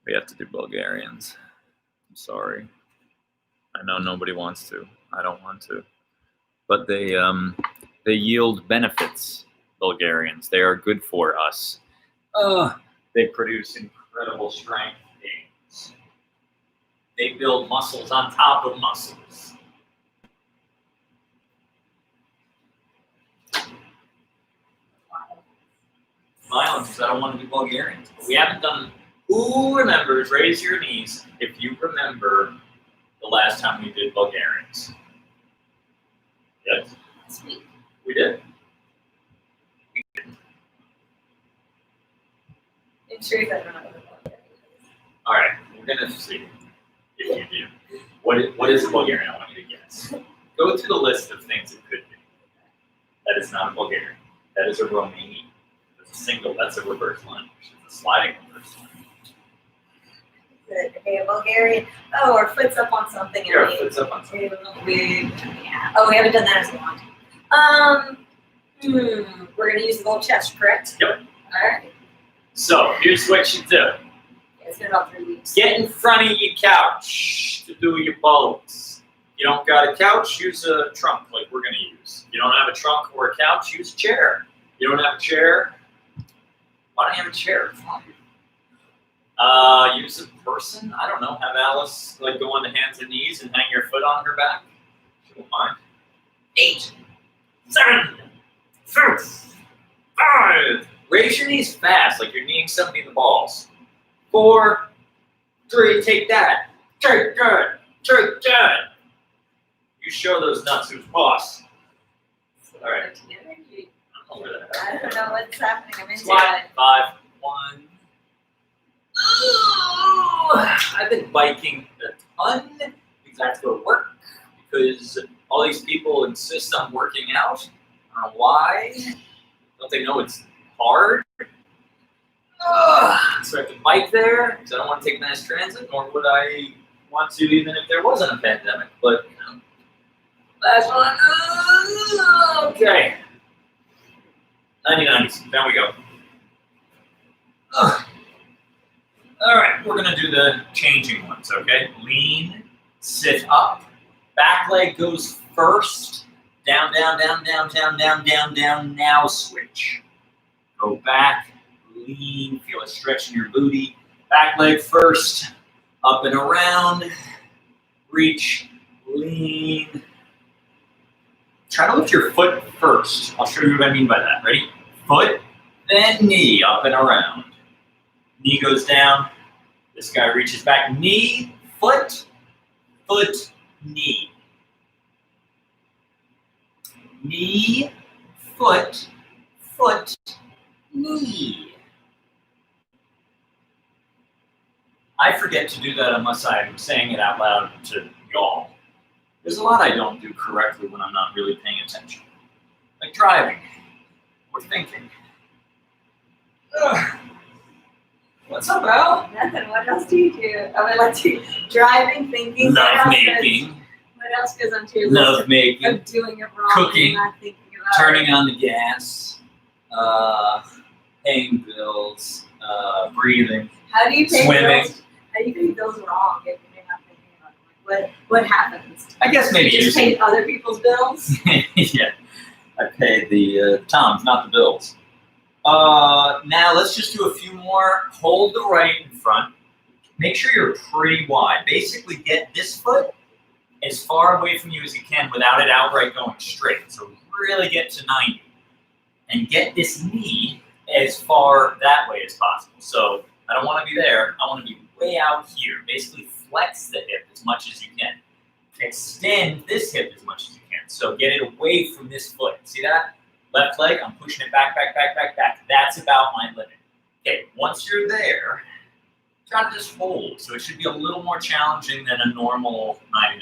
We have to do Bulgarians. I'm sorry. I know nobody wants to. I don't want to. But they yield benefits, Bulgarians. They are good for us. They produce incredible strength gains. They build muscles on top of muscles. Violence is I don't want to do Bulgarians. But we haven't done. Who remembers? Raise your knees if you remember the last time we did Bulgarians. Yes. Sweet. We did. In truth, I don't know what Bulgarian is. All right, we're gonna see if you do. What is Bulgarian? I want you to guess. Go through the list of things it could be. That is not a Bulgarian. That is a Romanian. That's a single. That's a reverse language. It's a sliding reverse language. Okay, a Bulgarian. Oh, our foot's up on something. Yeah, our foot's up on something. Yeah. Oh, we haven't done that as a long time. We're gonna use the gold chest, correct? Yep. All right. So here's what you do. Yeah, it's been about 3 weeks. Get in front of your couch to do your pose. You don't got a couch, use a trunk like we're going to use. You don't have a trunk or a couch, use a chair. You don't have a chair, why don't you have a chair? Use a person. I don't know. Have Alice like go on the hands and knees and hang your foot on her back. She won't mind. 8, 7, 6, 5. Raise your knees fast, like you're kneeing somebody in the balls. 4, 3. Take that. Take that. Take that. You show those nuts who's boss. All right. I don't know what's happening. I'm into Squat. it. 5, 1. I've been biking a ton because I have to go to work because all these people insist on working out. I don't know why. Don't they know it's hard? So I have to bike there because I don't want to take mass transit, nor would I want to even if there wasn't a pandemic. But, you know, that's what okay. 90-90s. There we go. All right, we're going to do the changing ones, okay? Lean, sit up. Back leg goes first. Down, down, down, down, down, down, down, down. Now switch. Go back, lean, feel a stretch in your booty. Back leg first. Up and around. Reach, lean. Try to lift your foot first. I'll show you what I mean by that. Ready? Foot, then knee, up and around. Knee goes down. This guy reaches back. Knee, foot, foot, knee. Knee, foot, foot, knee. I forget to do that unless I'm saying it out loud to y'all. There's a lot I don't do correctly when I'm not really paying attention. Like driving or thinking. Ugh. What's up, Al? Nothing. What else do you do? I would like to driving, thinking. Love making. What else goes on to your Love list making. of doing it wrong? Cooking. And not thinking about Turning it? on the gas. Paying bills. Breathing. How do you pay Swimming. bills? How do you pay bills wrong if you're not thinking about it? Like, what happens? I guess maybe You just pay other people's bills? yeah. I pay the Toms, not the bills. Now let's just do a few more. Hold the right in front. Make sure you're pretty wide. Basically get this foot as far away from you as you can without it outright going straight. So really get to 90. And get this knee as far that way as possible. So I don't want to be there. I want to be way out here. Basically flex the hip as much as you can. Extend this hip as much as you can. So get it away from this foot. See that? Left leg, I'm pushing it back, back, back, back, back. That's about my limit. Okay, once you're there, try to just hold. So it should be a little more challenging than a normal 90-90.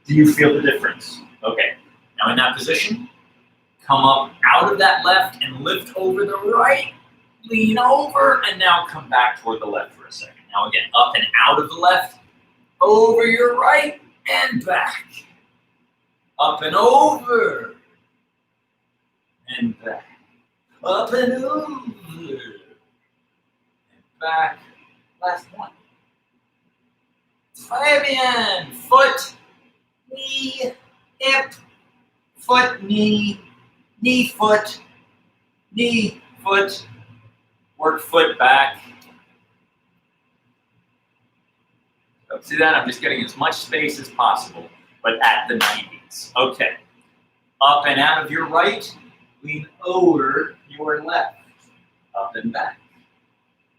Do you feel the difference? Okay, now in that position, come up out of that left and lift over the right. Lean over, and now come back toward the left for a second. Now again, up and out of the left, over your right, and back. Up and over. And back, up and over, and back, Last one. Très bien. Foot, knee, hip, foot, knee, foot, knee, foot. Work foot back. So see that? I'm just getting as much space as possible, but at the 90s. Okay. Up and out of your right, lean over your left. Up and back.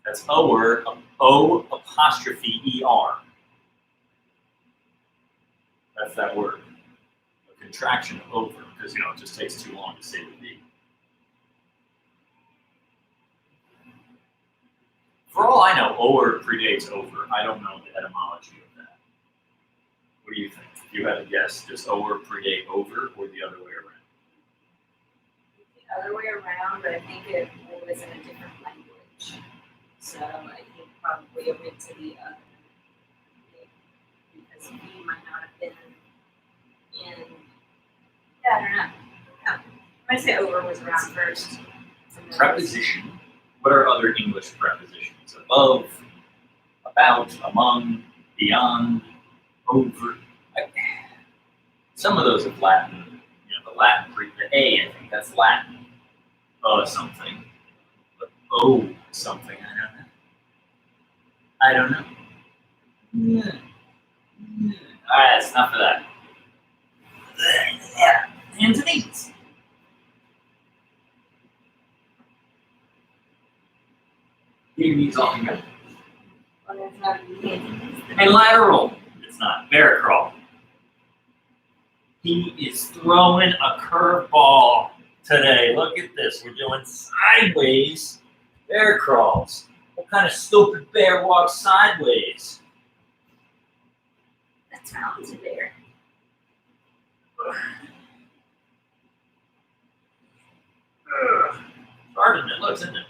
That's over, O apostrophe ER. That's that word. A contraction of over, because it just takes too long to say the V. For all I know, over predates over. I don't know the etymology of that. What do you think? If you had a guess, does over predate over or the other way around? The other way around, but I think it was in a different language. So I think probably it went to the other. Because he might not have been in. Yeah, I don't know. No. I'm gonna say over was around first. Preposition. What are other English prepositions? Above, about, among, beyond, over. Some of those have Latin. The Latin, the A, I think that's Latin. Something. But O something, I don't know. Yeah. All right, that's enough of that. Hands and knees. Get your knees off your and lateral. It's not. Bear crawl. He is throwing a curveball today. Look at this. We're doing sideways bear crawls. What kind of stupid bear walks sideways? That's talented bear. Hard in it, looks, isn't it?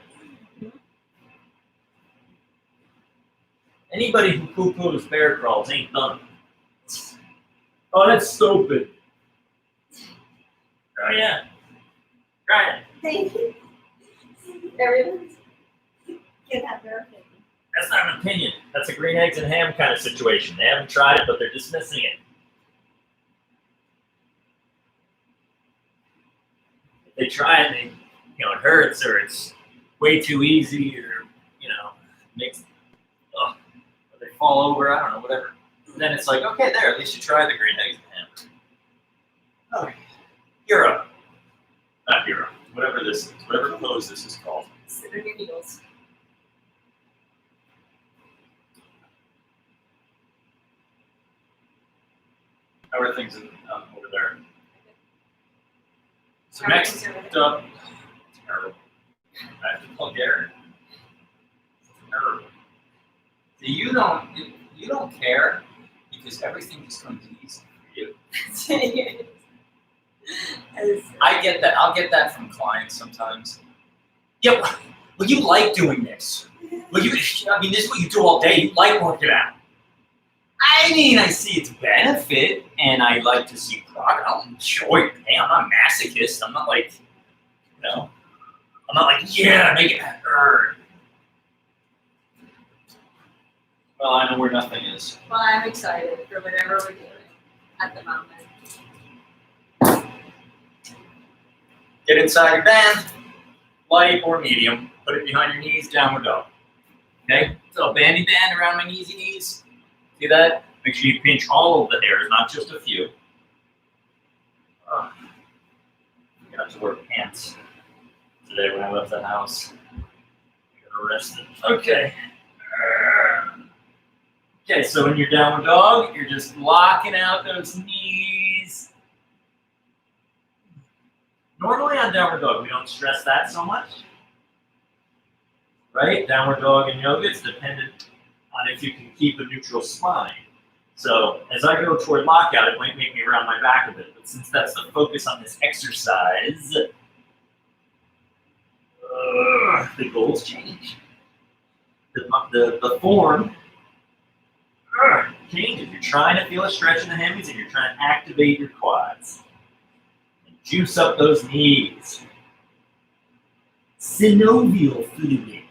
Anybody who poo-poos bear crawls ain't done it. Oh, that's stupid. Oh, yeah. Try it. Thank you. Everyone's can have their opinion. That's not an opinion. That's a green eggs and ham kind of situation. They haven't tried it, but they're dismissing it. If they try it, they, it hurts, or it's way too easy, or makes or they fall over. I don't know, whatever. And then it's like, okay, there. At least you tried the green eggs and ham. Oh, hero, not hero. Whatever this is, whatever pose this is called. Sit on your heels. How are things over there? So How are next things over there? up, terrible. I have to call Garen. Terrible. So you don't care because everything just comes easy for you. I get that. I'll get that from clients sometimes. Yeah, well, you like doing this. Well, this is what you do all day. You like working out. I mean, I see its benefit, and I like to see progress. I'll enjoy it. Hey, I'm not a masochist. I'm not like, I'm not like, yeah, make it hurt. Well, I know where nothing is. Well, I'm excited for whatever we're doing at the moment. Get inside your band, light or medium. Put it behind your knees, downward dog. Okay? So bandy band around my kneesy knees. See that? Make sure you pinch all of the hairs, not just a few. I got to wear pants today when I left the house. I got arrested. Okay. Okay, so in your downward dog, you're just locking out those knees. Normally on downward dog, we don't stress that so much. Right? Downward dog in yoga, it's dependent on if you can keep a neutral spine. So as I go toward lockout, it might make me round my back a bit. But since that's the focus on this exercise, the goals change. The form changes. You're trying to feel a stretch in the hammies, and you're trying to activate your quads. And juice up those knees. Synovial fluid.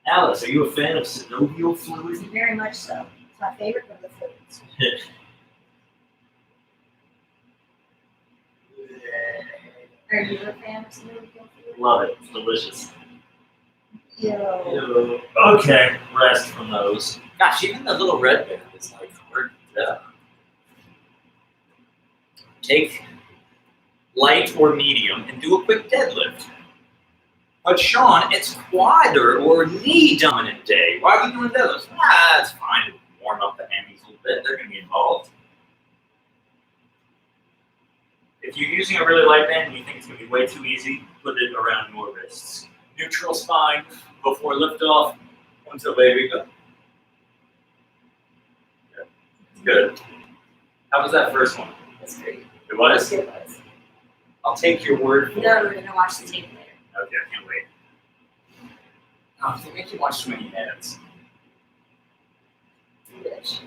Alice, are you a fan of synovial fluid? Very much so. It's my favorite of the foods. Are you a fan of synovial fluid? Love it. It's delicious. Ew. Ew. Okay, rest from those. Gosh, even the little red band is like hard. Yeah. Take light or medium and do a quick deadlift. But Sean, it's quad or knee dominant day. Why are we doing deadlifts? It's fine to warm up the hammies a little bit. They're going to be involved. If you're using a really light band and you think it's going to be way too easy, put it around your wrists. Neutral spine before liftoff until baby go. Good. How was that first one? That's great. It was? It was. I'll take your word for it. No, we're going to watch the tape later. Okay, I can't wait. Oh, they make you watch too many ads. Wish.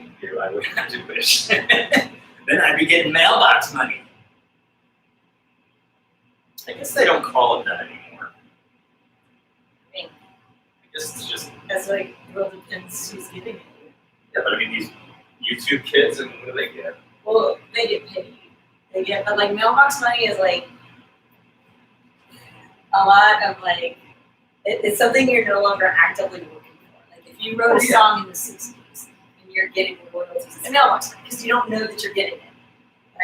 I would have to wish. Then I'd be getting mailbox money. I guess they don't call it that anymore. Think. I guess it's just, That's like, well, depends who's giving it. yeah, but I mean, these YouTube kids, and what do they get? Well, they get paid. They get, but like mailbox money is like a lot of like, it's something you're no longer actively working for. Like if you wrote a song in the 60s and you're getting the royalties, it's mailbox money because you don't know that you're getting it,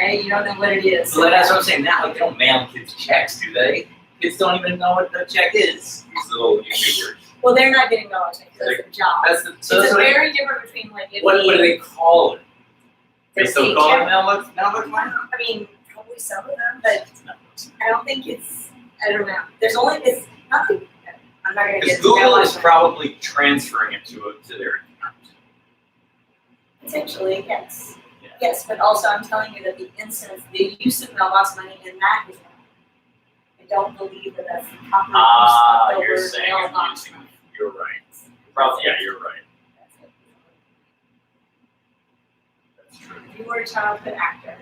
right? You don't know what it is. So that's what I'm saying. Now, like, they don't mail kids checks, do they? Kids don't even know what the check is. These little YouTubers. Well, they're not getting mailbox money because that's their job. That's the, so It's that's what very different between like if what do they call it? They their still call it paycheck. mailbox money? I mean, probably some of them, but I don't think it's. I don't know. There's only it's nothing. I'm not gonna Because get Google mailbox is money. probably transferring it to their account. Potentially, yes. Yeah. Yes, but also I'm telling you that the instance, the use of mailbox money in that is wrong. I don't believe that that's the proper use of the You're word saying mailbox using. money. You're right. Probably, yeah, you're right. That's true. If you were a childhood actor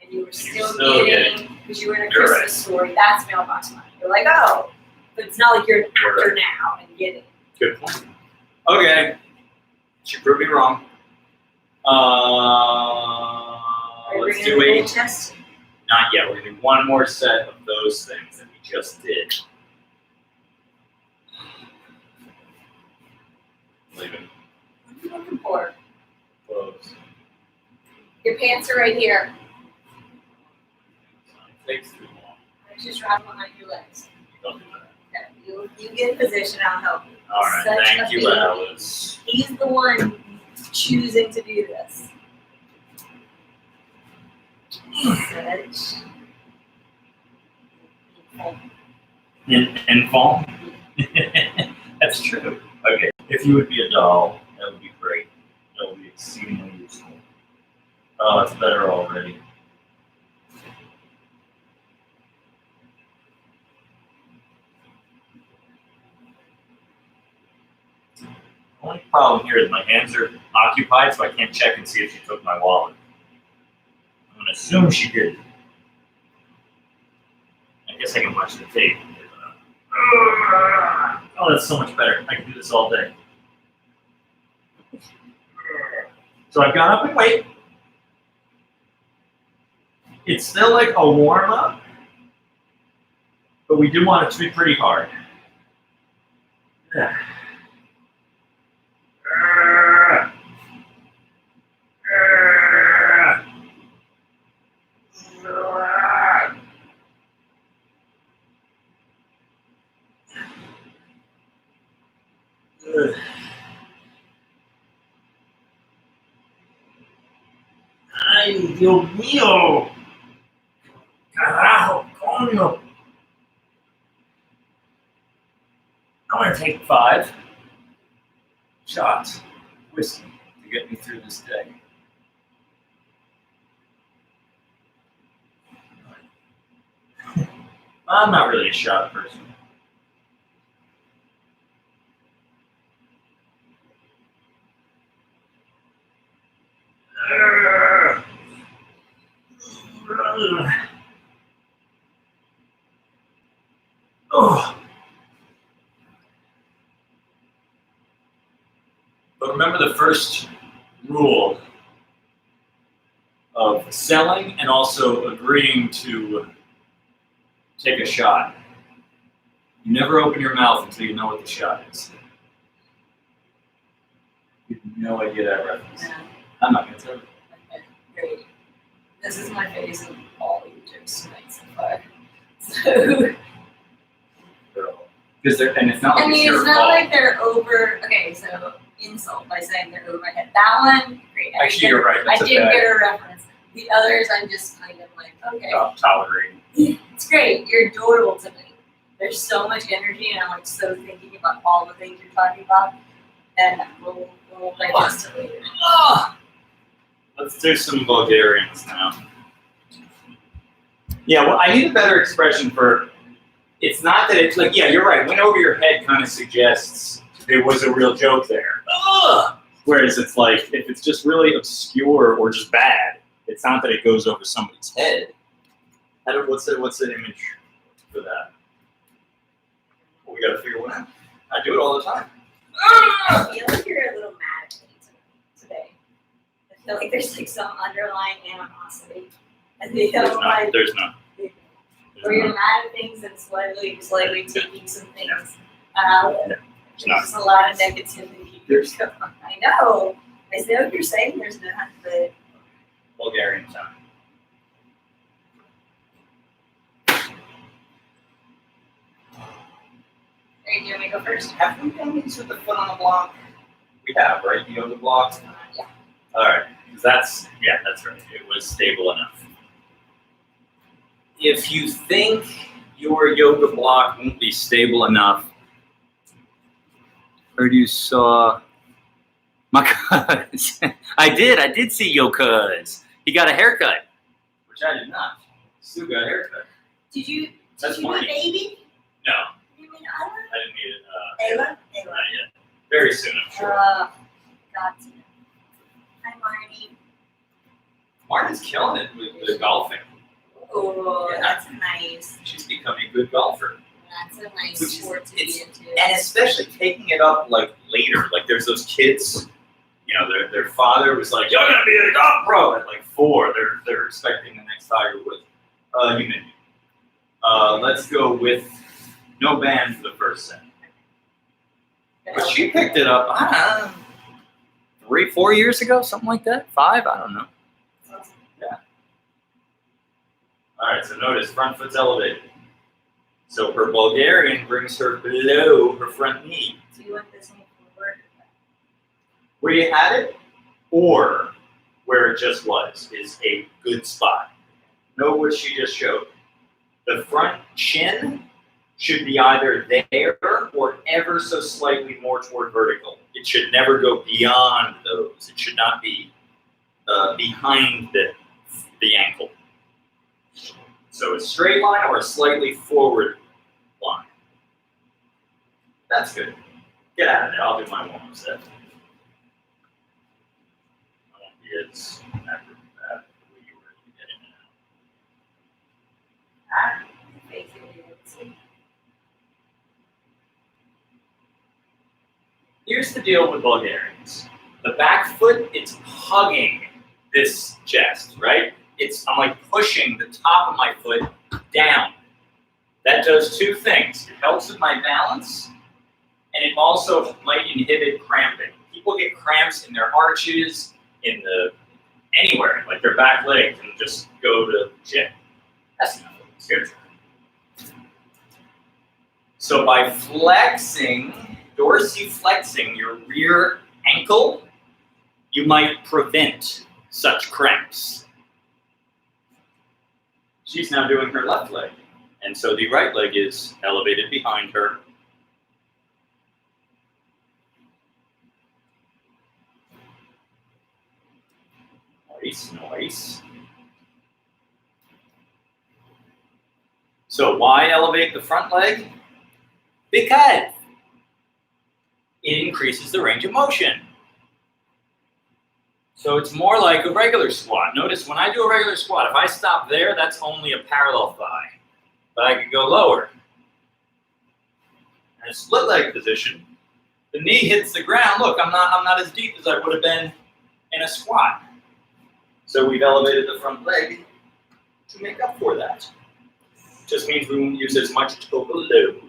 and you were still still getting, because you were in a You're Christmas right. story, that's mailbox money. You're like, oh, but it's not like you're an You're actor now and get it. Good point. Okay. She proved me wrong. Are you Let's bringing do in the 8. chest? Not yet. We're gonna do one more set of those things that we just did. Leave it What are you looking for? closed. Your pants are right here. It takes too long. Let's just wrap behind your legs. Don't do that. Okay, you get in position, I'll help you. All right. Such Thank a you, baby. Alice. He's the one choosing to do this. Such. In fall? That's true. Okay. If you would be a doll, that would be great. That would be exceedingly useful. Oh, it's better already. The only problem here is my hands are occupied, so I can't check and see if she took my wallet. I'm going to assume she did. I guess I can watch the tape. Oh, that's so much better. I can do this all day. So I've gone up in weight. It's still like a warm-up, but we do want it to be pretty hard. Yeah. Ay, Dios mío. Carajo, coño. I'm gonna take 5 shots of whiskey to get me through this day. I'm not really a shot person. Oh. But remember the first rule of selling and also agreeing to take a shot. You never open your mouth until you know what the shot is. You have no idea that reference. Yeah. I'm not going to tell you. Okay, great. This is my face of all your jokes tonight so far. So, Because they're, and it's not like I mean, your it's not fault. like they're over. Okay, so insult by saying they're over my head. That one, great. Actually, you're right. I That's did a bad get a reference. The others, I'm just kind of like, okay, tolerating. it's great. You're adorable to me. There's so much energy, and I'm like so thinking about all the things you're talking about, and we'll digest it later. Ah! Let's do some Bulgarians now. Yeah, well, I need a better expression for. It's not that it's like, yeah, you're right. Went over your head kind of suggests there was a real joke there. Ugh! Whereas it's like, if it's just really obscure or just bad, it's not that it goes over somebody's head. What's the image for that? Well, we got to figure one out. I do it all the time. I feel like you're a little mad at me today. I feel like there's like some underlying animosity, and they There's don't not. like. There's not. Or you're mad at things and slightly taking some things out. Yeah. It's not. There's a lot of negativity. I know. I know what you're saying. There's not, but Bulgarian time. are you doing me go first? Have we done these with the foot on the block? We have, right? You know the block? Yeah. All right. That's right. It was stable enough. If you think your yoga block won't be stable enough, heard you saw my cuz. I did see your cuz. He got a haircut, which I did not. Still got a haircut. Did you That's meet Marty. baby? No, You mean Ayla? I didn't need it. Ayla? Not yet. Very soon, I'm sure. Got to. Hi, Marty. Martin's killing it with the golfing. Oh, Yeah. that's nice. She's becoming a good golfer. That's a nice Which is- sport to be into. And especially taking it up like later. Like there's those kids, you know, their father was like, "You're gonna be a golf pro" at like 4. They're expecting the next Tiger Woods. You name it. Let's go with no band for the first set. But she picked it up, I don't know, 3-4 years ago, something like that. 5, I don't know. All right, so notice front foot's elevated. So her Bulgarian brings her below her front knee. Do you want this one forward? Where you had it, or where it just was, is a good spot. Know what she just showed. The front chin should be either there or ever so slightly more toward vertical. It should never go beyond those. It should not be behind the ankle. So a straight line or a slightly forward line. That's good. Get out of there. I'll do my warm-up set. I won't be as active with that the way you were getting it out. Here's the deal with Bulgarians. The back foot, it's hugging this chest, right? I'm like pushing the top of my foot down. That does 2 things. It helps with my balance, and it also might inhibit cramping. People get cramps in their arches, anywhere, like their back leg can just go to shit. That's enough. It's good. So by flexing, dorsiflexing your rear ankle, you might prevent such cramps. She's now doing her left leg, and so the right leg is elevated behind her. Nice. So why elevate the front leg? Because it increases the range of motion. So it's more like a regular squat. Notice when I do a regular squat, if I stop there, that's only a parallel thigh. But I could go lower. In a split leg position, The knee hits the ground. Look, I'm not as deep as I would have been in a squat. So we've elevated the front leg to make up for that. Just means we won't use as much total load.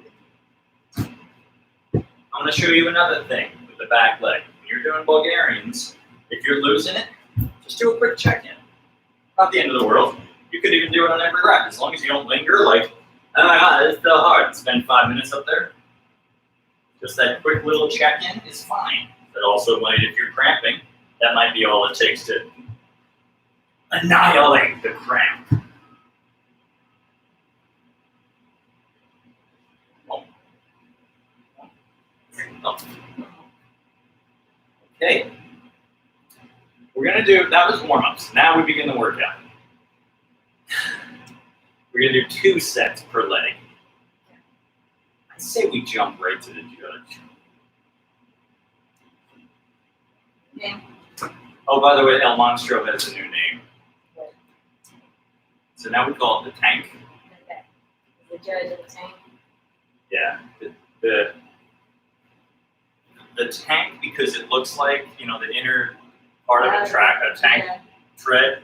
I'm going to show you another thing with the back leg. When you're doing Bulgarians, if you're losing it, just do a quick check-in. Not the end of the world. You could even do it on every rep, as long as you don't linger like, oh my god, it's still hard. Spend 5 minutes up there. Just that quick little check-in is fine. But also might, if you're cramping, that might be all it takes to annihilate the cramp. Okay. We're gonna do, that was warm-ups. Now we begin the workout. We're gonna do 2 sets per leg. I say we jump right to the judge. Okay. Oh, by the way, El Monstro has a new name. So now we call it the tank. Okay. The judge of the tank. Yeah. The tank, because it looks like, you know, the inner part of a tank Yeah. tread,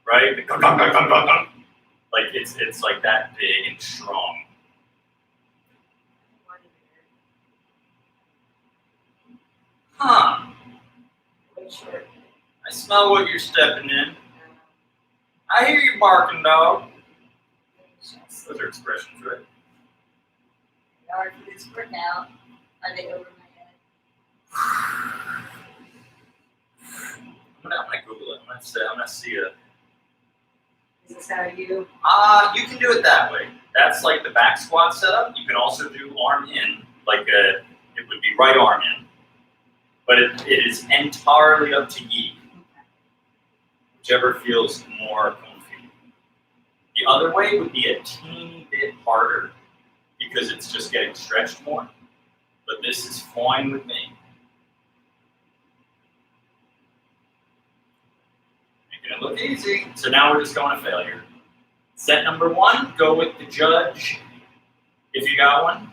right? The gung, gung, gung, gung, gung, gung. Like it's like that big and strong. Huh. Sure. I smell what you're stepping in. I hear you barking, dog. Those are expressions, right? Yard for this workout. Are they over my head? I'm gonna Google it. I'm gonna see it. Is this how you? You can do it that way. That's like the back squat setup. You can also do arm in, like it would be right arm in. But it is entirely up to you. Whichever feels more comfy. The other way would be a teeny bit harder because it's just getting stretched more. But this is fine with me. Making it look easy. So now we're just going to failure. Set number 1, go with the judge, if you got one.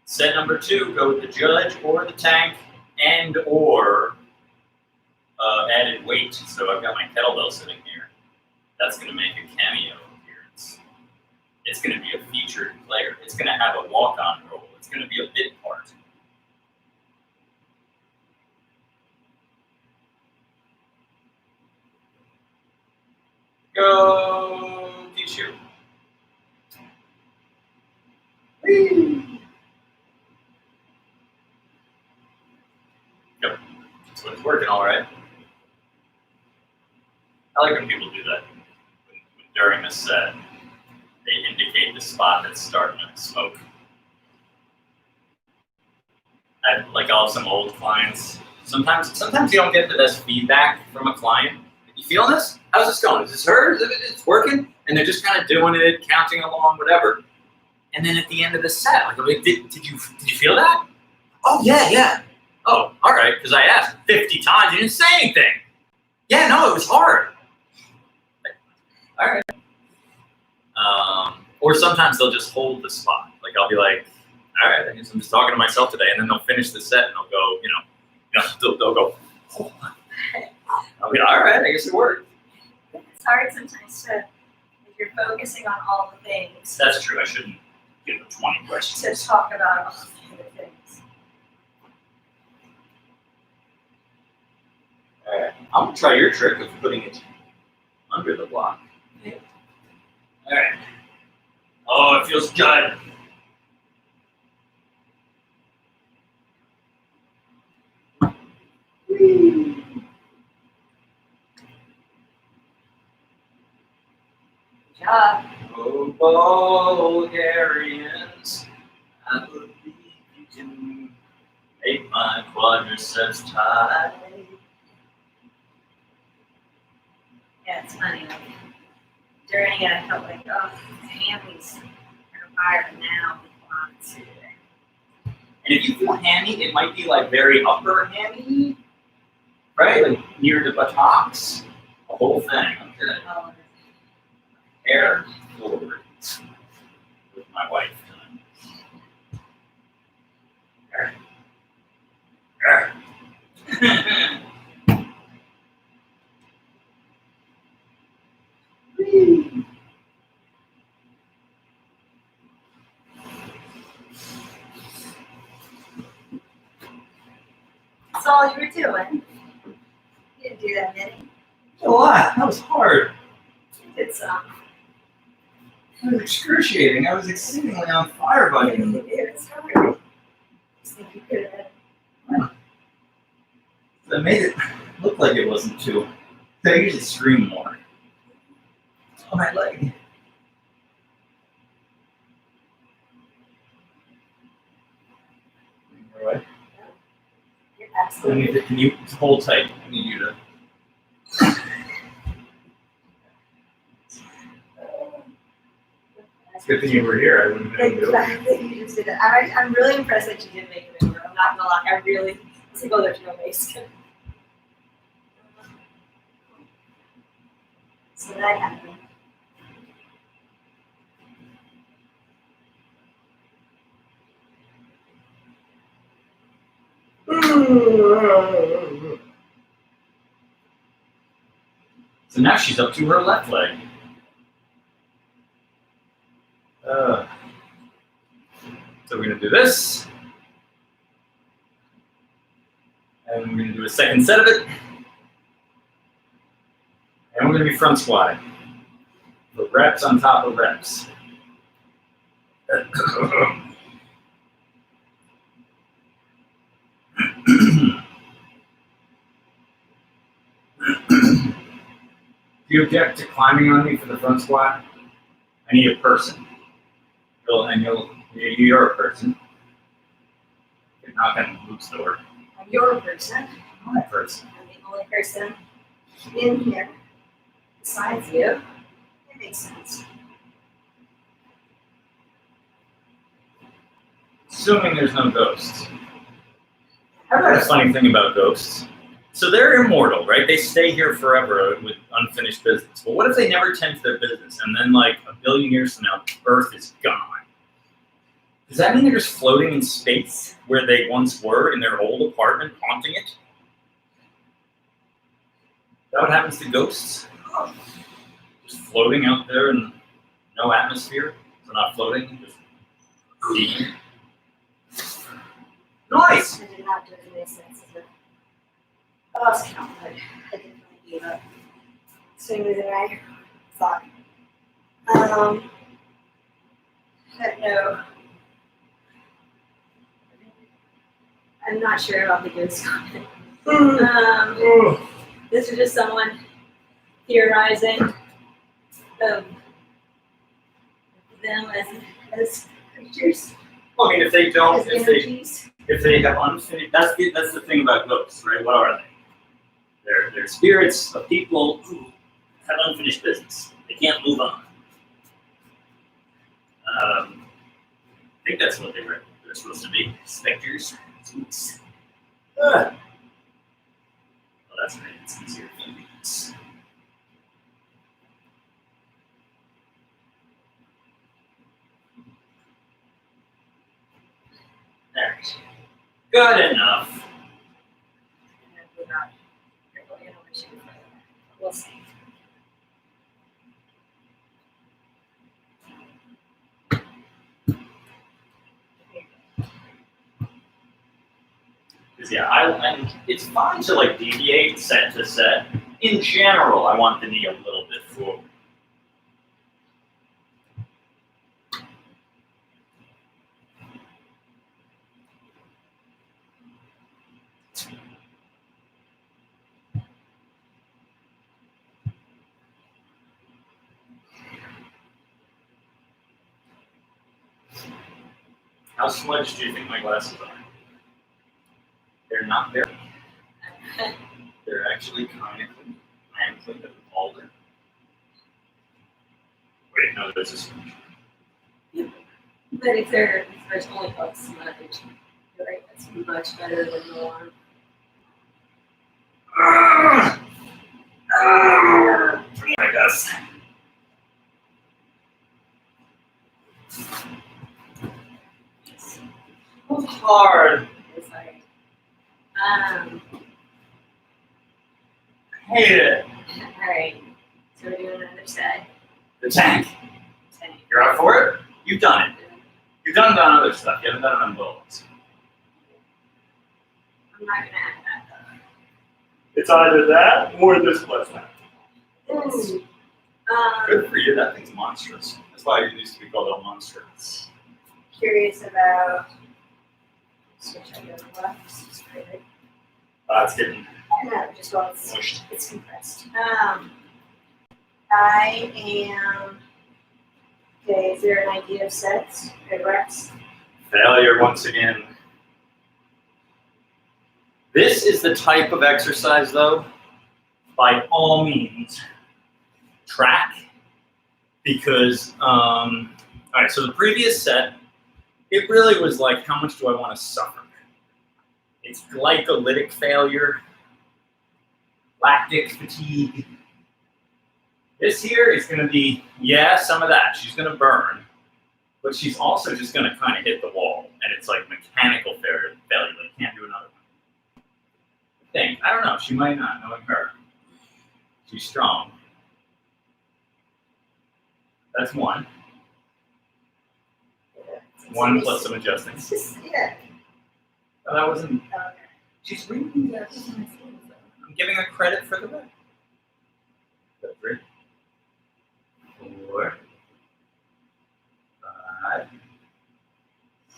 Set number 2, go with the judge or the tank and or added weight. So I've got my kettlebell sitting here. That's going to make a cameo appearance. It's going to be a featured player. It's going to have a walk-on role. It's going to be a bit part. Go, Kishu. Whee! Yep, so it's working all right. I like when people do that. When during a set, they indicate the spot that's starting to smoke. I'll have some old clients. Sometimes you don't get the best feedback from a client. You feeling this? How's this going? Is this her? It's working? And they're just kind of doing it, counting along, whatever. And then at the end of the set, like, did you feel that? Oh yeah. Oh, all right. Because I asked 50 times, you didn't say anything. Yeah, no, it was hard. All right. Or sometimes they'll just hold the spot. Like I'll be like, all right, I guess I'm just talking to myself today, and then they'll finish the set and they'll go, they'll go. Oh. I'll be all right. I guess it worked. It's hard sometimes to, if you're focusing on all the things, That's true. I shouldn't give them 20 questions. to talk about all the other things. All right. I'm gonna try your trick of putting it under the block. Okay. All right. Oh, it feels good. Good job. Oh, Bulgarians, I believe you can make my quadriceps tight. Yeah, it's funny. Like, during it, I felt like, oh, the hammies are higher now than quads. And if you feel hammy, it might be like very upper hammy, right? Like near the buttocks, the whole thing. I'm gonna Oh, hair forward with my wife. All right. That's all you were doing. You didn't do that many. A lot. That was hard. You did some. It was excruciating. I was exceedingly on fire by the end. It was hard. I think you could have. That made it look like it wasn't too. I usually scream more. On my leg. All right. You're I absolutely. need to, can you hold tight? I need you to. It's good thing you were here. I wouldn't have been able to do it. Exactly. You just did it. I'm really impressed that you did make it over. I'm not gonna lie. I really. It's like, oh, there's no base. So that happened. So now she's up to her left leg. So we're gonna do this. And we're gonna do a second set of it. And we're gonna be front squatting. The reps on top of reps. Do you object to climbing on me for the front squat? I need a person. You're a person. You're not gonna Luke's door. I'm your person. I'm a person. I'm the only person in here besides you. It makes sense. Assuming there's no ghosts. I've heard a funny thing about ghosts. So they're immortal, right? They stay here forever with unfinished business. But what if they never tend to their business and then like a billion years from now, Earth is gone? Does that mean they're just floating in space where they once were in their old apartment, haunting it? Is that what happens to ghosts? Just floating out there in no atmosphere? They're not floating, just being. Nice! I did not do any sense of it. Oh, it's not good. I didn't really give up sooner than I thought. But no. I'm not sure about the ghost comment. This is just someone theorizing of them as creatures, Well, I mean, if they don't, as energies. if they have unfinished, that's the thing about ghosts, right? What are they? They're spirits of people who have unfinished business. They can't move on. I think that's what they're supposed to be. Specters. Spooks. Well, that's right. It's easier to do this. There. Good enough. We'll see. Because yeah, it's fine to like deviate set to set. In general, I want the knee a little bit forward. How smudged do you think my glasses are? They're not very. They're actually kind of clean. I am clean of all them. Wait, no, there's a smudge. But if there's only a smudge, you're right, that's much better than the one. I guess. It's hard. It's like, I hate it. alright, so we're doing another set. The tank. 10. You're up for it? You've done it. You've done other stuff. You haven't done it on bullets. I'm I'm not gonna add that It's either that or this plus that. though. Good for you. That thing's monstrous. That's why it used to be called a monster. Curious about switch I go left. It's getting No, just well, mushed. it's compressed. I am. Okay, is there an idea of sets or reps? Failure once again. This is the type of exercise, though, by all means, track, because, all right, so the previous set, it really was like, how much do I want to suffer? It's glycolytic failure, lactic fatigue. This here is going to be, yeah, some of that. She's going to burn, but she's also just going to kind of hit the wall, and it's like mechanical failure. Like, can't do another one. I don't know. She might not, knowing her. She's strong. That's one. One plus some adjusting. It's just, yeah. Oh, that wasn't. Okay. She's reading that. I'm giving her credit for the win. 3, 4, 5,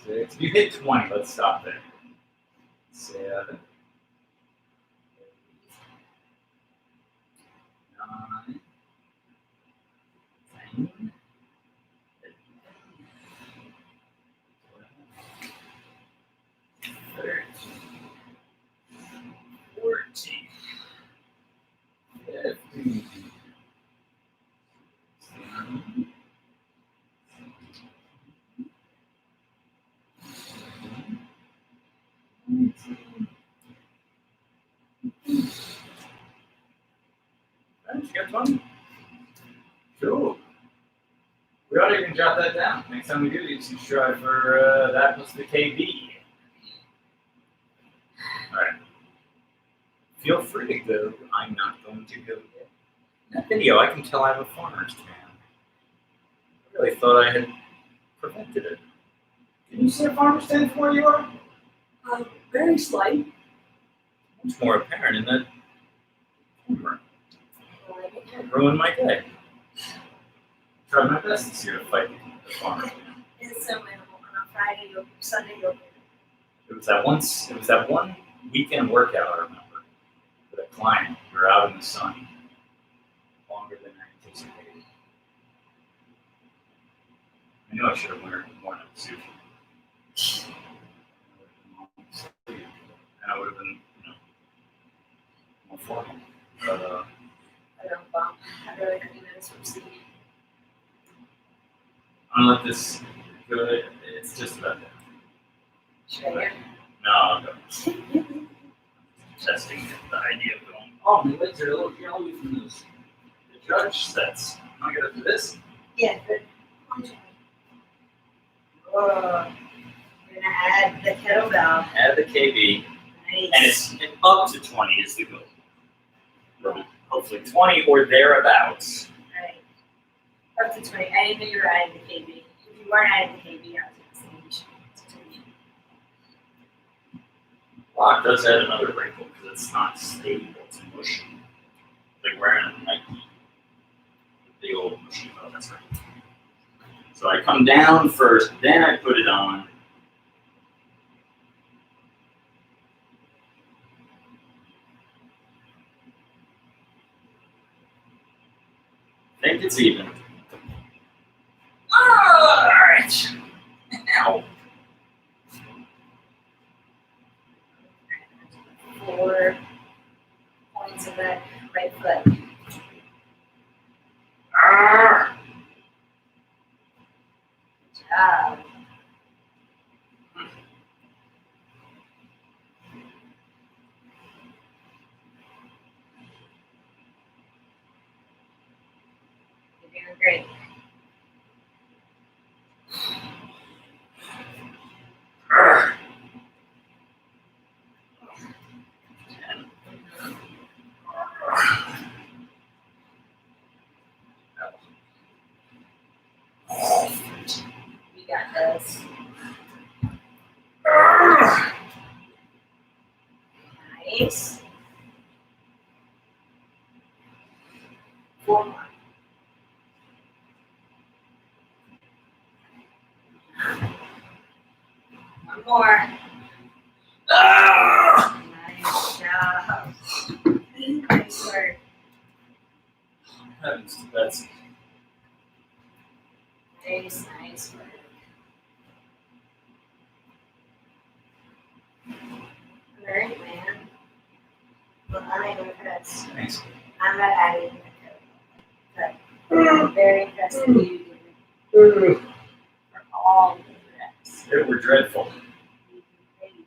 6. If you hit 20, let's stop there. 7, 9, 10, 13, 14, 15, 16, 20. Cool. We ought to even jot that down. Next time we do these, you strive for that plus the KB. All right. Feel free to go. I'm not going to go yet. That video, I can tell I have a farmer's tan. I really thought I had prevented it. Can you see a farmer's tan from where you are? Very slight. Much more apparent in that camera. Ruined my day. Tried my best this year to fight the farmer. It's so minimal. On a Friday, Sunday, It was that one weekend workout I remember with a client. We were out in the sun longer than I anticipated. I knew I should have worn a suit. And I would have been, more formal. But I don't bump. I really 30 minutes from sleep. I'm gonna let this go. It's just about that. Should I hear? No, I'll go. Testing the idea of going, oh, my legs are a little yellow from those. The judge sets. Am I gonna do this? Yeah, good. Whoa. We're gonna add the kettlebell. Add the KB, Nice. and it's up to 20 is the goal. So hopefully 20 or thereabouts. Right. Up to 20. I didn't know you were adding the KB. If you weren't adding the KB, I was going to say Rock does add another wrinkle because it's not stable, it's mushy. Like wearing a Nike. The old mushy, oh, that's right. So I come down first, then I put it on. I think it's even. All right. Now. 4 points of that right foot. Ah. Good job. You're doing great. You got this. Nice. 4 more. One more. Ah! Nice job. Nice work. Heavens to Betsy. Nice work. Alright, man. Well, I'm impressed. Thanks. I'm not adding that code, but I'm very impressed with you for all the reps. They were dreadful. You did great.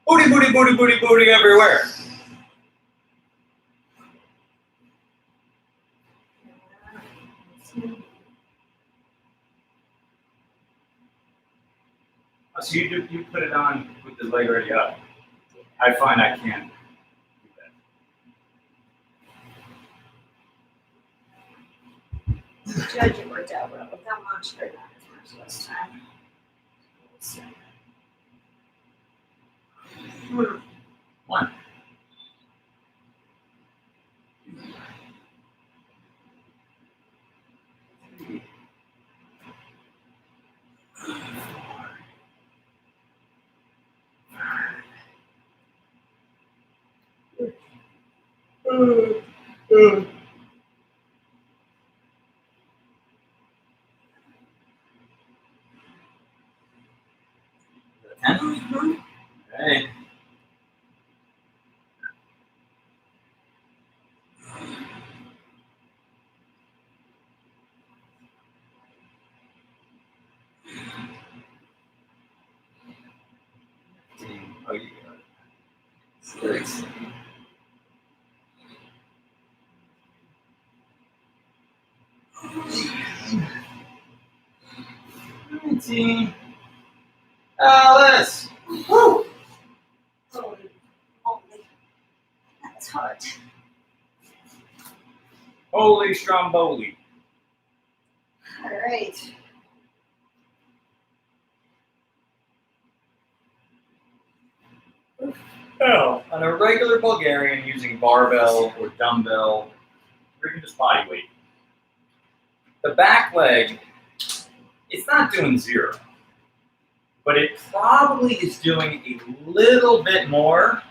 Booty, booty, booty, booty, booty everywhere. Oh, so you put it on with the leg already up. I find I can't do that. Judge, it worked out well. Without much, but not as much this time. One. Hey. Oh, you got it. 6. 19. Alice! Woo! Holy moly. That's hard. Holy Stromboli. Alright. Oh, on a regular Bulgarian using barbell or dumbbell, or even just body weight, the back leg, it's not doing 0, but it probably is doing a little bit more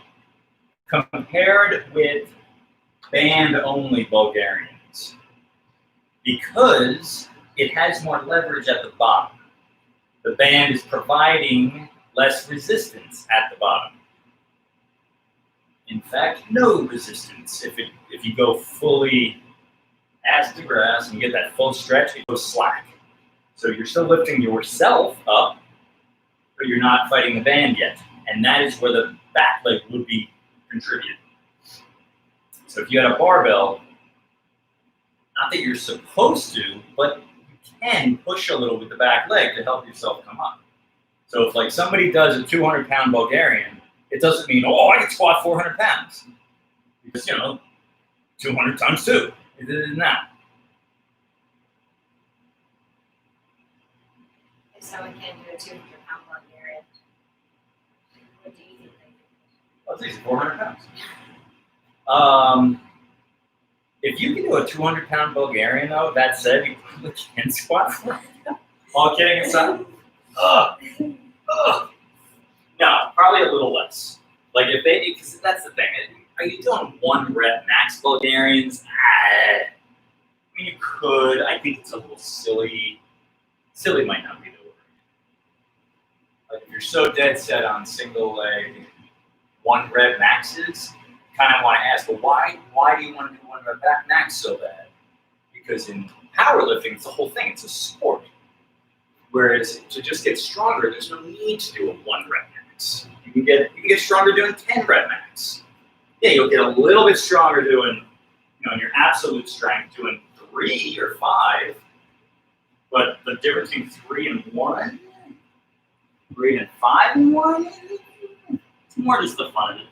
compared with band-only Bulgarians because it has more leverage at the bottom. The band is providing less resistance at the bottom. In fact, no resistance. If you go fully ass to grass and you get that full stretch, it goes slack. So you're still lifting yourself up, but you're not fighting the band yet. And that is where the back leg would be contributed. So if you had a barbell, not that you're supposed to, but you can push a little with the back leg to help yourself come up. So if like somebody does a 200-pound Bulgarian, it doesn't mean, oh, I can squat 400 pounds. Because, 200 times 2. It is not. If someone can do a 200-pound Bulgarian, what do you think they do? That's easy, 400 pounds. If you can do a 200-pound Bulgarian, though, that said, you probably can squat 400 pounds. All kidding aside. No, probably a little less. Like if they, because that's the thing. Are you doing 1 rep max Bulgarians? I mean, you could. I think it's a little silly. Silly might not be the word. Like if you're so dead set on single leg 1 rep maxes, kind of want to ask, well, why do you want to do 1 rep max so bad? Because in powerlifting, it's the whole thing. It's a sport. Whereas to just get stronger, there's no need to do a 1 rep max. You can get stronger doing 10 rep max. Yeah, you'll get a little bit stronger doing, in your absolute strength, doing 3 or 5. But the difference between 3 and 1, 3 and 5 and 1, it's more just the fun of it.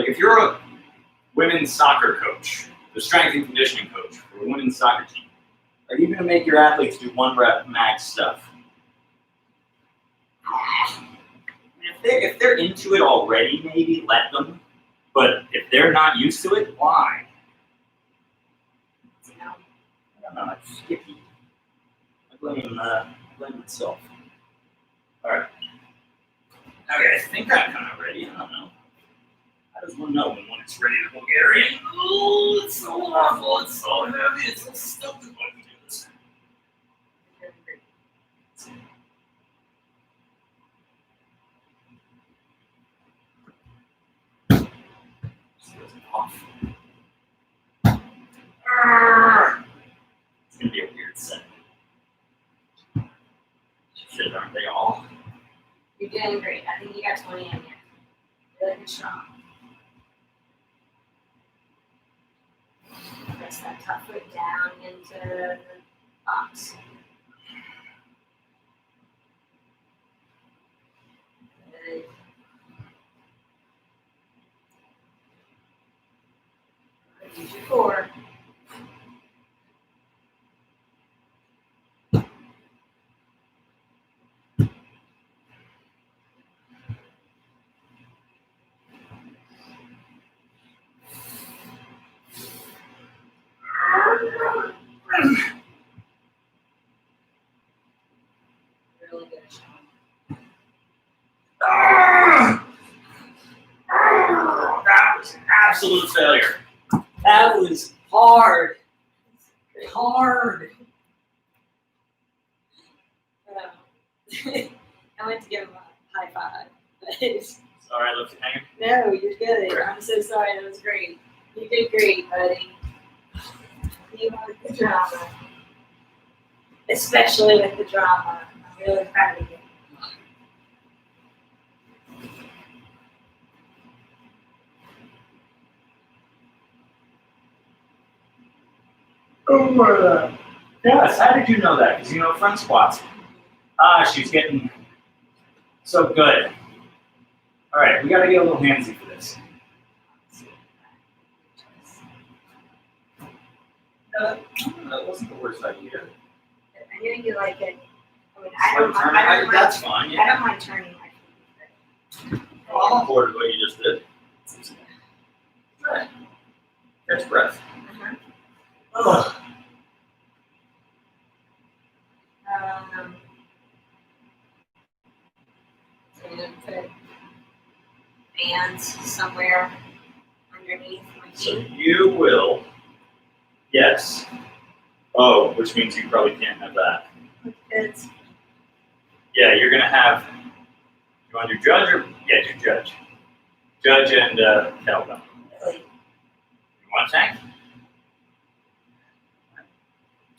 Like if you're a women's soccer coach, the strength and conditioning coach for a women's soccer team, are you going to make your athletes do 1 rep max stuff? If they're into it already, maybe let them. But if they're not used to it, why? You know, I don't know. It's skippy. I blame myself. All right. Okay, I think I'm kind of ready. I don't know. How does one know when one is ready to Bulgarian? Oh, it's so awful. It's so heavy. It's so stupid. Why do we do this? you're great. It's off. Arrgh. It's gonna be a weird set. Shit, aren't they all? You're doing great. I think you got 20 in there. Really good strong. Press that top foot down into the box. Good. Use your core. Really good strong. That was an absolute failure. That was hard. Hard. I went to give him a high five. Sorry, I left you hanging. No, you're good. I'm so sorry. That was great. You did great, buddy. You wanted the drama. Especially with the drama. I'm really proud of you. Oh, yes, how did you know that? Because you know front squats. She's getting so good. All right, we got to get a little handsy for this. That wasn't the worst idea. I knew you like it. I mean, That's fine. I Yeah. don't mind turning my feet. Well, I'm on board with what you just did. Right. Catch breath. Ugh. So I'm gonna put bands somewhere underneath my So feet. you will, yes. Oh, which means you probably can't have that. It's Yeah, you're gonna have. You want to do judge or yeah, do judge. Judge and kettlebell. really You want tank?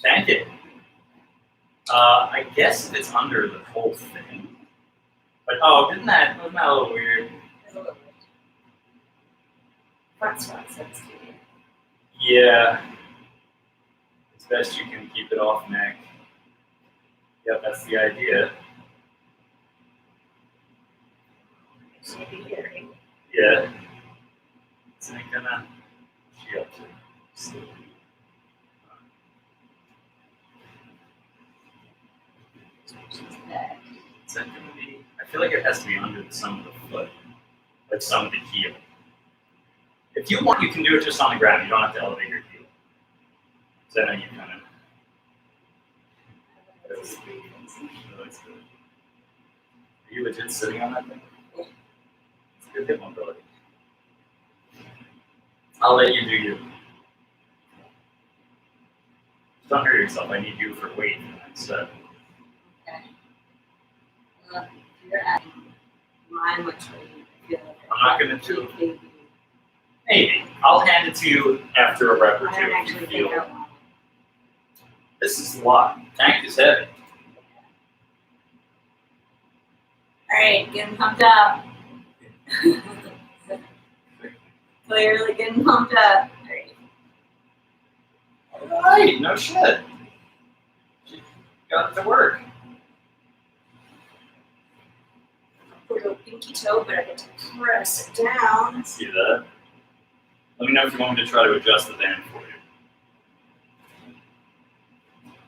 Tank it. I guess if it's under the whole thing. But oh, wasn't that a little weird? a little bit. Front squats, that's too weird. Yeah. It's best you can keep it off neck. Yep, that's the idea. Maybe here, right? Yeah. It's not gonna shield to sleep. Back. Is that gonna be? I feel like it has to be under the sum of the foot, like some of the heel. If you want, you can do it just on the ground. You don't have to elevate your heel. So I know you kind of. That's good. Are you legit sitting on that thing? Yeah. It's good hip mobility. I'll let you do you. Don't hurt yourself. I need you for weight. So Okay. You're at mine much weight. I'm not gonna do it. Maybe. I'll hand it to you after a rep or I two don't if you actually think feel. I want This is a lot. Tank is heavy. it. All right, getting pumped up. Clearly getting pumped up. All right. All right, no shit. You got it to work. Put a pinky toe, but I get to press it down. See that? Let me know if you want me to try to adjust the band for you.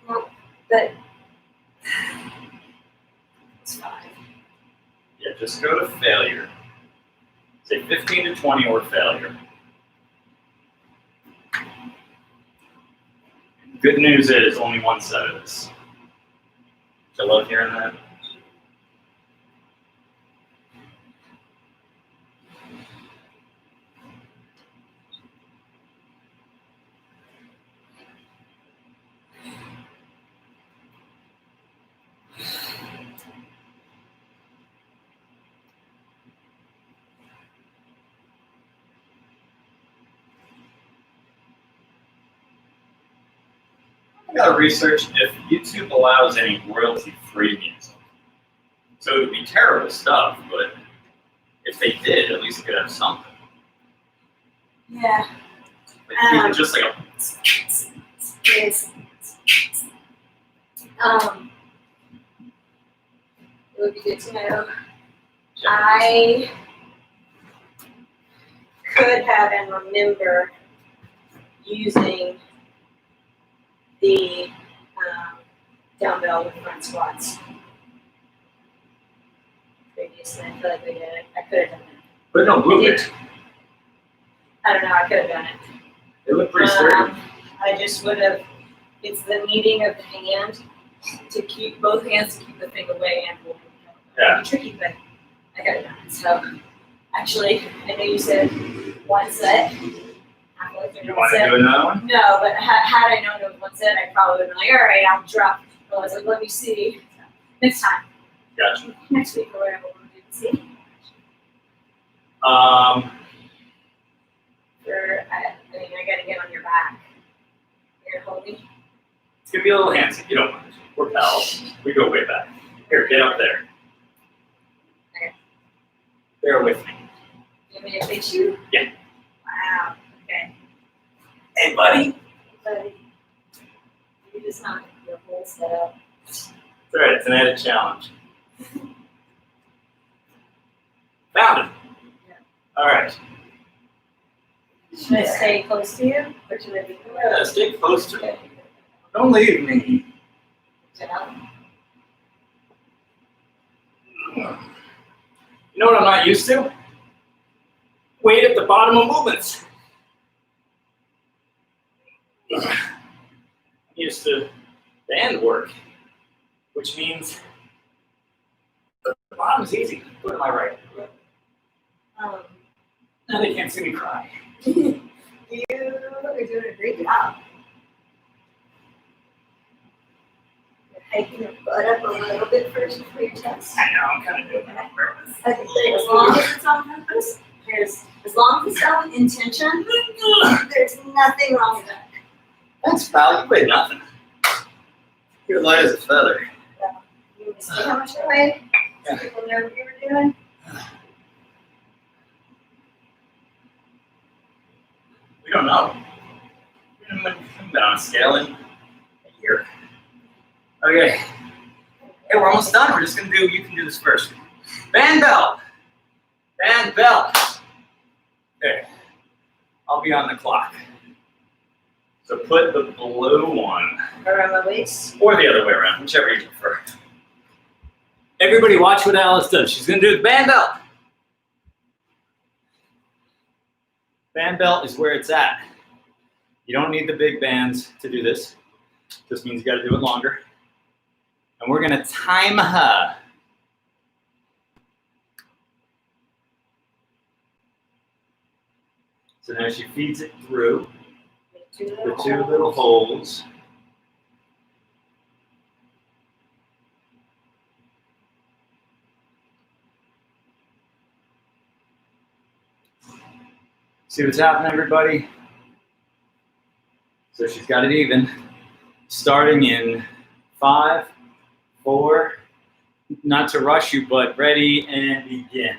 Well, but it's 5. Yeah, just go to failure. Say 15 to 20 or failure. Good news is only one set of this. I love hearing that. I gotta research if YouTube allows any royalty-free music. So it would be terrible stuff, but if they did, at least it could have something. Yeah. Like even just like a Yes. It would be good to know. I could have and remember using the dumbbell with front squats previously. I feel like we did it. I could have done it. but no movement. I don't know. I could have done it. They look pretty sturdy. I just would have. It's the meeting of the hand to keep both hands to keep the thing away and hold it. Yeah. It'd be tricky, but I got it done. So actually, I know you said one set. Halfway through You one want to set. do another one? No, but had I known it was one set, I probably would have been like, all right, I'll drop. But I was like, let me see. Next time. Gotcha. Next week or whatever we'll do. See. I gotta get on your back. You're gonna hold me. It's gonna be a little handsy. You don't mind. We're pals. We go way back. Here, get up there. Okay. Bear with me. You want me to fix you? Yeah. Wow. Okay. Hey, buddy. But you just not your whole setup. It's all right. It's an added challenge. Found him. Yeah. All right. Should I stay close to you, or should I be? Yeah, stay close to me. Okay. Don't leave me. Sit down. You know what I'm not used to? Weight at the bottom of movements. I'm used to band work, which means the bottom's easy. What am I right? Now they can't see me cry. You are doing a great job. You're hiking your butt up a little bit first before your chest. I know, I'm kind of doing it on purpose. I think as long as it's on purpose, as long as it's done with intention, there's nothing wrong with that. That's pal, you weigh nothing. You're light as a feather. You want to see how much I weigh? So people know what you were doing? We don't know. We haven't been on a scale in a year. Okay. Hey, we're almost done. We're just gonna do, you can do this first. Band belt. Band belt. Okay. I'll be on the clock. So put the blue one, Around my waist. or the other way around, whichever you prefer. Everybody watch what Alice does. She's gonna do the band belt. Band belt is where it's at. You don't need the big bands to do this. Just means you gotta do it longer. And we're gonna time her. So now she feeds it through the two little holes. See what's happening, everybody? So she's got it even. Starting in 5, 4, not to rush you, but ready and begin.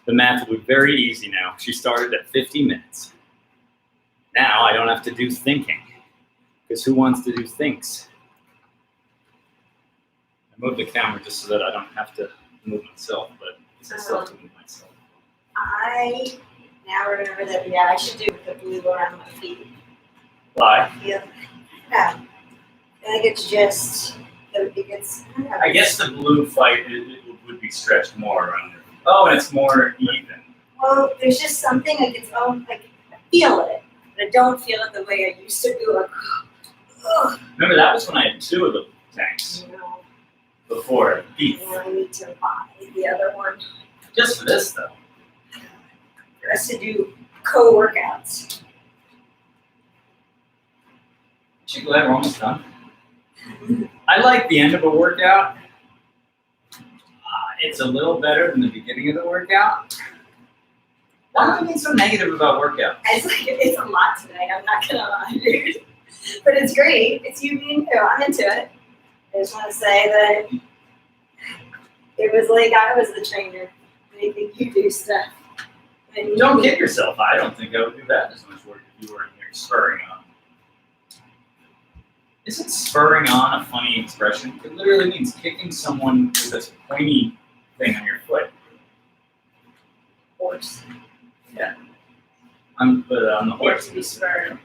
The math will be very easy now. She started at 50 minutes. Now I don't have to do thinking, because who wants to do thinks? I moved the camera just so that I don't have to move myself, but I still have to move myself. I Now remember that, yeah, I should do the blue around my feet. Why? Yeah. I think it's just, it's, I guess the blue fight it would be stretched more around it. Oh, and it's more even. well, there's just something like it's own, like I feel it, but I don't feel it the way I used to do. Like, ugh, Remember, that was when I had 2 of the tanks you know, before beef. I need to buy the other one. Just for this, though. For us to do co-workouts. Aren't you glad we're almost done? I like the end of a workout. It's a little better than the beginning of the workout. Why am I being so negative about workout? It's like it's a lot today. I'm not gonna lie, dude. But it's great. It's you being too. I'm into it. I just want to say that it was like I was the trainer. They think you do stuff. And Don't kid yourself. I don't think I would do that as much work if you were in here spurring on. Isn't spurring on a funny expression? It literally means kicking someone with this pointy thing on your foot. Horse. But on the horse. To be spurred.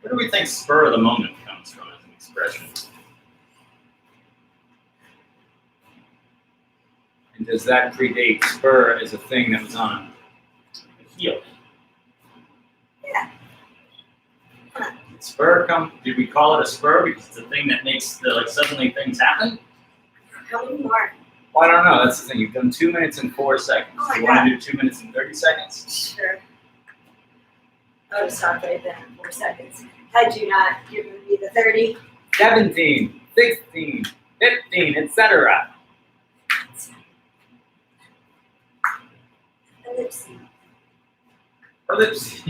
Where do we think spur of the moment comes from as an expression? And does that predate spur as a thing that was on a heel? Did spur come? Did we call it a spur because it's a thing that makes suddenly things happen? How many more? Well, I don't know. That's the thing. You've done 2 minutes and 4 seconds. Oh my you want to do 2 minutes and 30 seconds? Sure. I would stop right then in 4 seconds. Had you not given me the 30, 17, 16, 15, etc. ellipses. Ellipses.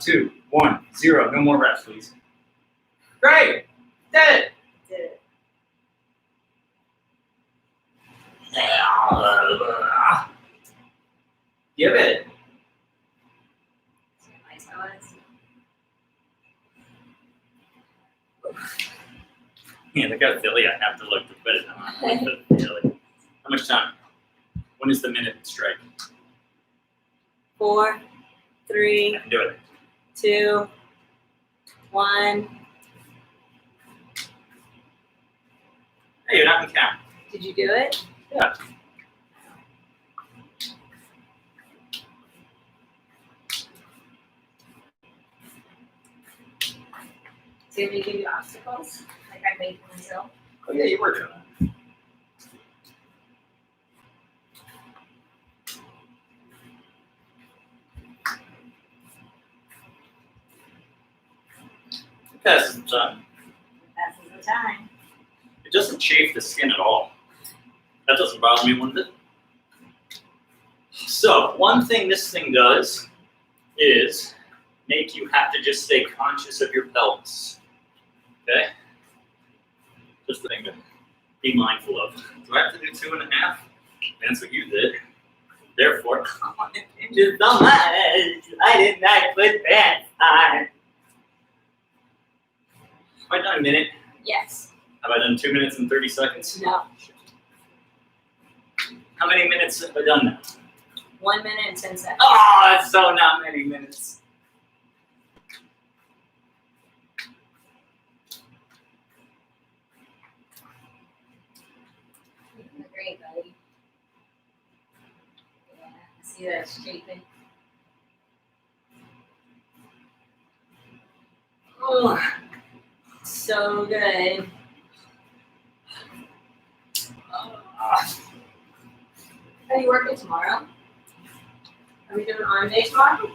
2, 1, 0. No more reps, please. Great. Did it. Did it. Give it. See how nice that was? Yeah, I got Philly. I have to look to put it on. Philly. How much time? When is the minute strike? 4, 3, I can do it. 2, 1. Hey, you're not in count. Did you do it? Yeah. Do you want me to give you obstacles? Like I made for myself? Oh yeah, you were doing that. It passes some time. Passes the time. It doesn't chafe the skin at all. That doesn't bother me one bit. So, one thing this thing does is make you have to just stay conscious of your pelvis. Okay? Just a thing to be mindful of. Do I have to do 2.5? That's what you did. Therefore, just so much. I did not put that on. Have I done a minute? Yes. Have I done 2 minutes and 30 seconds? No. How many minutes have I done now? 1 minute and 10 seconds. Oh, it's so not many minutes. You're doing great, buddy. Yeah, I see that shaping. Oh, so good. Are you working tomorrow? Are we doing on day tomorrow?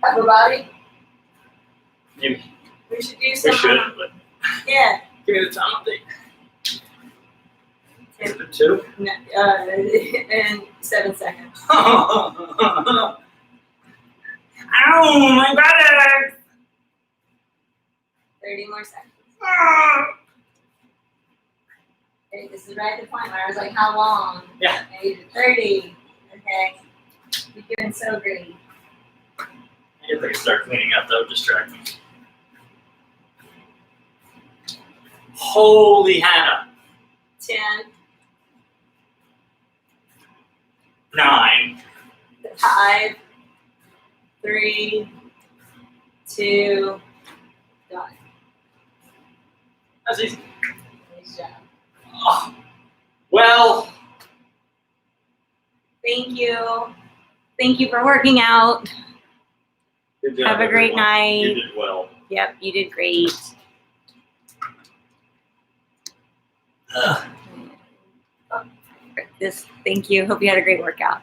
Upper body? Maybe We should do we some. should, but Yeah. give me the time update. Is it 2? No, in 7 seconds. Ow, my back! 30 more seconds. Okay, this is right at the point where I was like, how long? Yeah. And you did 30. Okay. You're doing so great. I guess I can start cleaning up, that would distract me. Holy Hannah. 10, 9. 5, 3, 2, done. That's easy. Nice job. Oh, well, Thank you. Thank you for working out. good job, Have a great everyone. night. You did well. Yep, you did great. Ugh. Thank you. Hope you had a great workout.